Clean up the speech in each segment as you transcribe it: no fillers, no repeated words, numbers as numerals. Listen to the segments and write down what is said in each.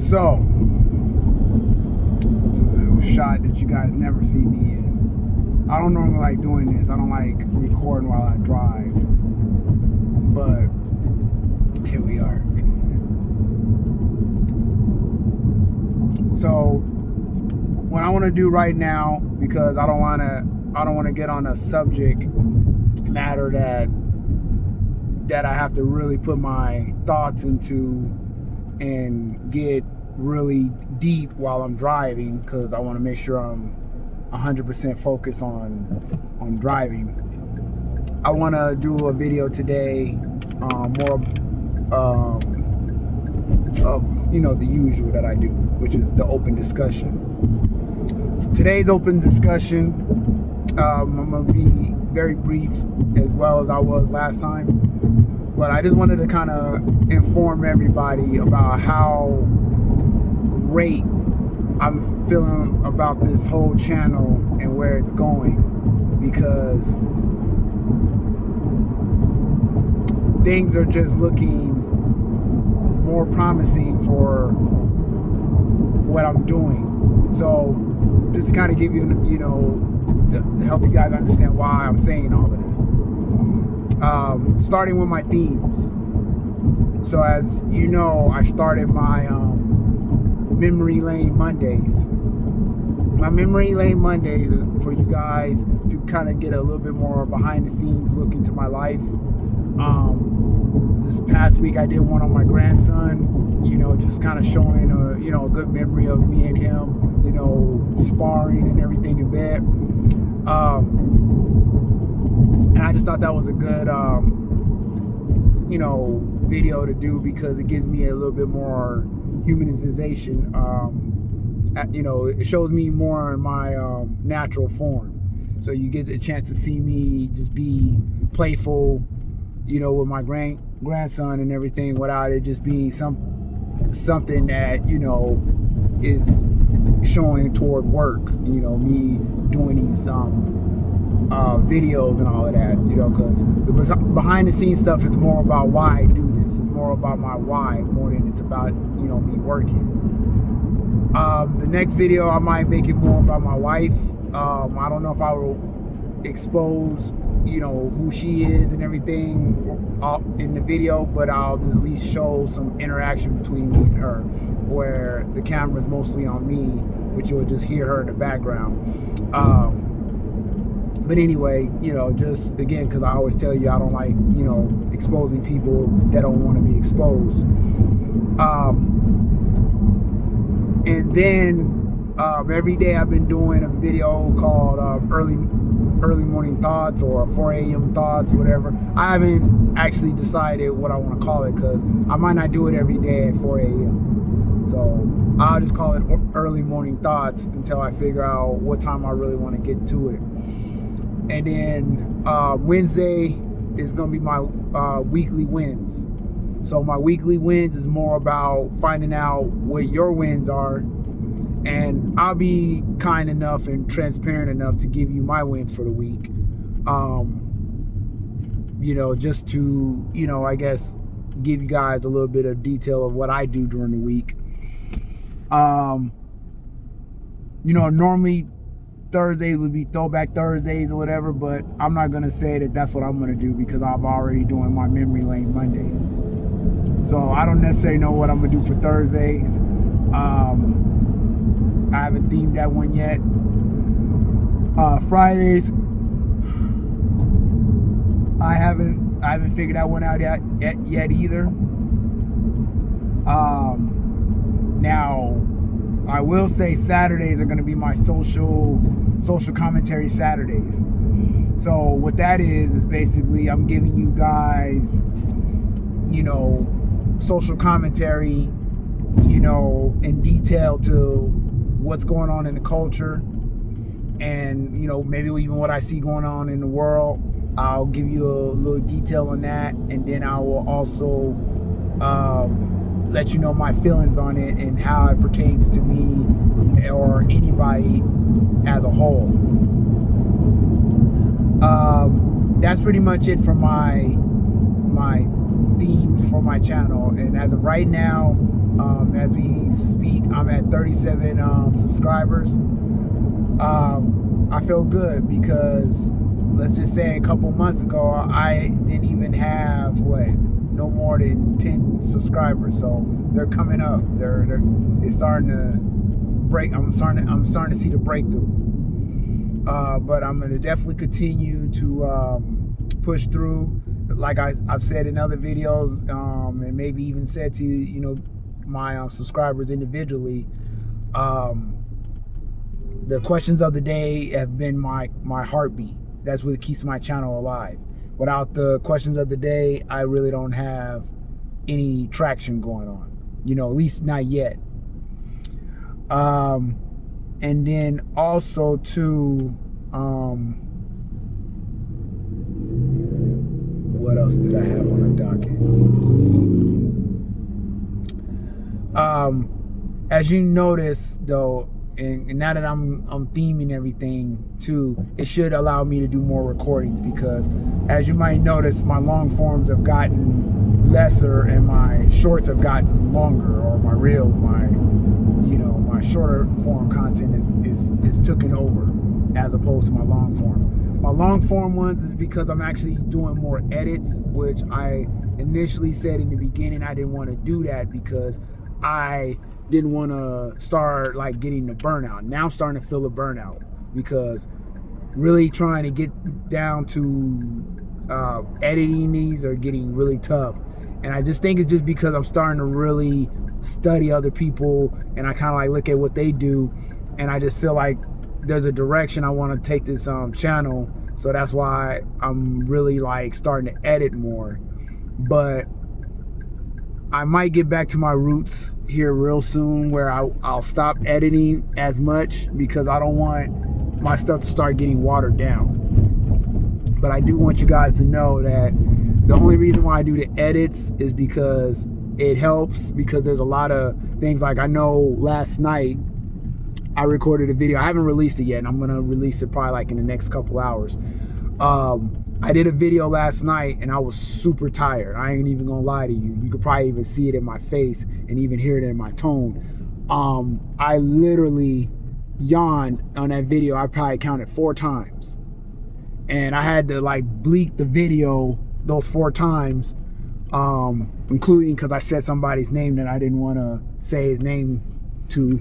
So, this is a shot that you guys never see me in. I don't normally like doing this. I don't like recording while I drive. But here we are. So, what I want to do right now, because I don't want to get on a subject matter that I have to really put my thoughts into and get really deep while I'm driving, because I want to make sure I'm 100% focused on driving. I want to do a video today more of the usual that I do, which is the open discussion. So today's open discussion, I'm going to be very brief as well as I was last time, but I just wanted to kind of inform everybody about how great I'm feeling about this whole channel and where it's going, because things are just looking more promising for what I'm doing. So just to kind of give you, to help you guys understand why I'm saying all of this. Starting with my themes. So as you know, I started my Memory Lane Mondays. My Memory Lane Mondays is for you guys to kind of get a little bit more behind the scenes look into my life. This past week I did one on my grandson, just kind of showing a good memory of me and him, sparring and everything in bed. And I just thought that was a good, video to do, because it gives me a little bit more humanization. It shows me more in my natural form. So you get a chance to see me just be playful, with my grandson and everything, without it just being something that, is showing toward work, me doing these videos and all of that, because the behind the scenes stuff is more about why I do this. It's more about my why more than it's about, me working. The next video I might make it more about my wife. I don't know if I will expose, who she is and everything in the video, but I'll just at least show some interaction between me and her, where the camera's mostly on me, but you'll just hear her in the background. But anyway, just again, because I always tell you I don't like, exposing people that don't want to be exposed. And then every day I've been doing a video called early morning thoughts, or 4 a.m. thoughts, whatever. I haven't actually decided what I want to call it, because I might not do it every day at 4 a.m. So I'll just call it early morning thoughts until I figure out what time I really want to get to it. And then Wednesday is going to be my weekly wins. So my weekly wins is more about finding out what your wins are. And I'll be kind enough and transparent enough to give you my wins for the week. Just to, I guess, give you guys a little bit of detail of what I do during the week. Normally Thursdays would be throwback Thursdays or whatever, but I'm not going to say that that's what I'm going to do, because I'm already doing my Memory Lane Mondays. So I don't necessarily know what I'm going to do for Thursdays. I haven't themed that one yet. Fridays, I haven't figured that one out yet either. Now, I will say Saturdays are going to be my social commentary Saturdays. So what that is basically I'm giving you guys, social commentary, in detail to what's going on in the culture, and maybe even what I see going on in the world. I'll give you a little detail on that, and then I will also let you know my feelings on it and how it pertains to me or anybody as a whole. That's pretty much it for my themes for my channel. And as of right now, as we speak 37 subscribers. I feel good because let's just say a couple months ago I didn't even have no more than 10 subscribers. So they're coming up. It's starting to break. I'm starting to see the breakthrough. But I'm going to definitely continue to push through, like I've said in other videos, and maybe even said to my subscribers individually. The questions of the day have been my heartbeat. That's what keeps my channel alive. Without the questions of the day, I really don't have any traction going on. At least not yet. And then also too, what else did I have on the docket? As you notice though, and now that I'm theming everything too, it should allow me to do more recordings, because as you might notice, my long forms have gotten lesser and my shorts have gotten longer, or my reel, my shorter form content is taken over as opposed to my long form. My long form ones is because I'm actually doing more edits, which I initially said in the beginning I didn't want to do that because I didn't want to start getting the burnout. Now I'm starting to feel the burnout because really trying to get down to editing these are getting really tough. And I just think it's just because I'm starting to really study other people, and I kind of look at what they do, and I just feel like there's a direction I want to take this channel. So that's why I'm really starting to edit more. But I might get back to my roots here real soon, where I'll stop editing as much, because I don't want my stuff to start getting watered down. But I do want you guys to know that the only reason why I do the edits is because it helps, because there's a lot of things. I know last night I recorded a video. I haven't released it yet, and I'm gonna release it probably in the next couple hours. I did a video last night and I was super tired. I ain't even gonna lie to you. You could probably even see it in my face and even hear it in my tone. I literally yawned on that video. I probably counted 4 times. And I had to bleep the video those 4 times, including because I said somebody's name that I didn't want to say his name to.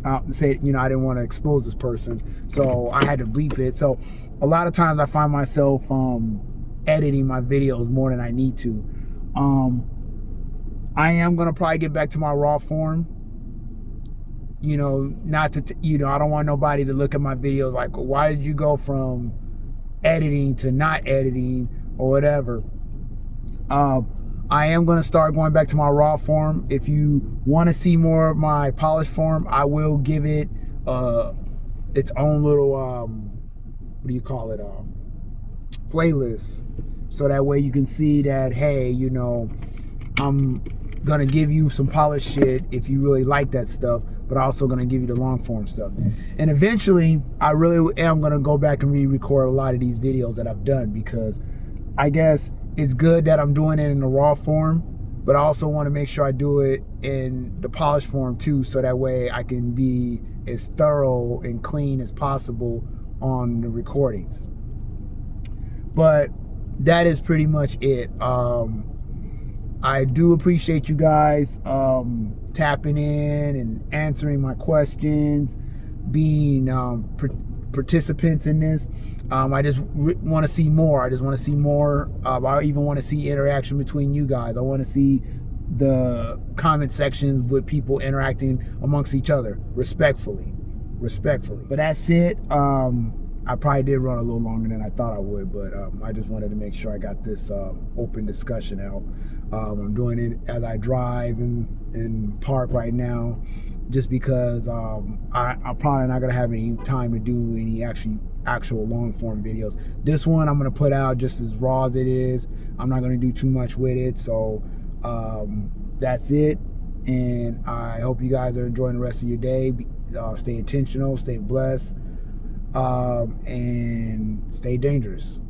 I didn't want to expose this person, so I had to bleep it. So a lot of times I find myself editing my videos more than I need to. I am gonna probably get back to my raw form. Not to I don't want nobody to look at my videos like, why did you go from editing to not editing or whatever. I am going to start going back to my raw form. If you want to see more of my polished form, I will give it its own little playlist, so that way you can see that, hey, I'm gonna give you some polished shit if you really like that stuff, but also gonna give you the long form stuff. And eventually I really am gonna go back and re-record a lot of these videos that I've done, because I guess it's good that I'm doing it in the raw form, but I also want to make sure I do it in the polished form too, so that way I can be as thorough and clean as possible on the recordings. But that is pretty much it. I do appreciate you guys tapping in and answering my questions, being participants in this. I just want to see more. I just want to see more. I even want to see interaction between you guys. I want to see the comment sections with people interacting amongst each other respectfully. But that's it. I probably did run a little longer than I thought I would, but I just wanted to make sure I got this open discussion out. I'm doing it as I drive and park right now, just because I'm probably not gonna have any time to do any actual long form videos. This one I'm gonna put out just as raw as it is. I'm not gonna do too much with it. So that's it, and I hope you guys are enjoying the rest of your day. Stay intentional, stay blessed, and stay dangerous.